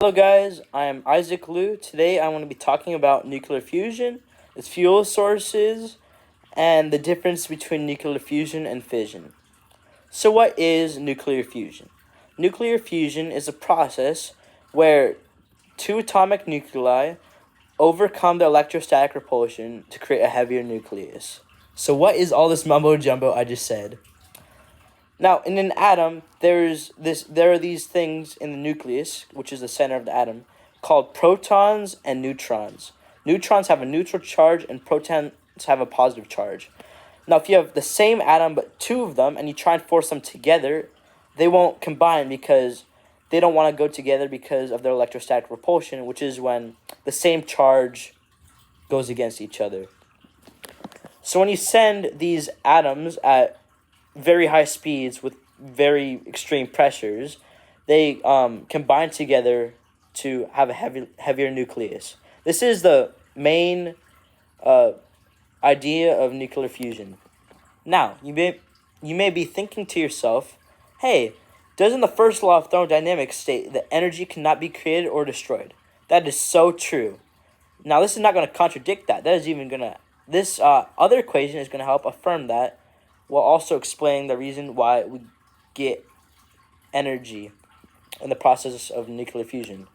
Hello guys, I am Isaac Liu. Today I want to be talking about nuclear fusion, its fuel sources, and the difference between nuclear fusion and fission. So what is nuclear fusion? Nuclear fusion is a process where two atomic nuclei overcome the electrostatic repulsion to create a heavier nucleus. So what is all this mumbo jumbo I just said? Now, in an atom, there are these things in the nucleus, which is the center of the atom, called protons and neutrons. Neutrons have a neutral charge and protons have a positive charge. Now, if you have the same atom but two of them and you try and force them together, they won't combine because they don't want to go together because of their electrostatic repulsion, which is when the same charge goes against each other. So when you send these atoms at very high speeds with very extreme pressures, they combine together to have a heavier nucleus. This is the main idea of nuclear fusion. Now, you may be thinking to yourself, hey, doesn't the first law of thermodynamics state that energy cannot be created or destroyed? That is so true. Now, this is not going to contradict that. This other equation is going to help affirm that, while also explaining the reason why we get energy in the process of nuclear fusion,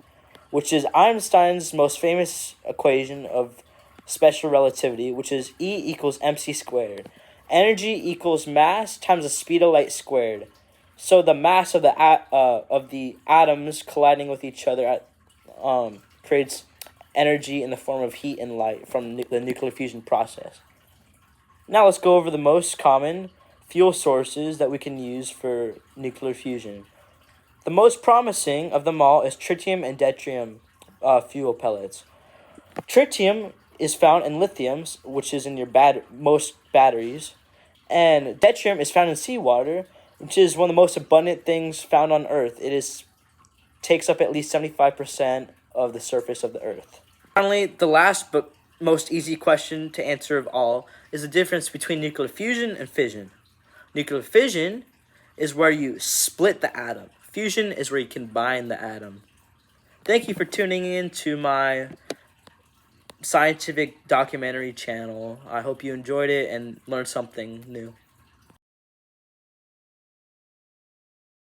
which is Einstein's most famous equation of special relativity, which is E equals mc squared. Energy equals mass times the speed of light squared. So the mass of the atoms colliding with each other creates energy in the form of heat and light from the nuclear fusion process. Now let's go over the most common fuel sources that we can use for nuclear fusion. The most promising of them all is tritium and deuterium fuel pellets. Tritium is found in lithiums, which is in your most batteries, and deuterium is found in seawater, which is one of the most abundant things found on Earth. Takes up at least 75% of the surface of the Earth. Finally, the last but most easy question to answer of all is the difference between nuclear fusion and fission. Nuclear fission is where you split the atom. Fusion is where you combine the atom. Thank you for tuning in to my scientific documentary channel. I hope you enjoyed it and learned something new.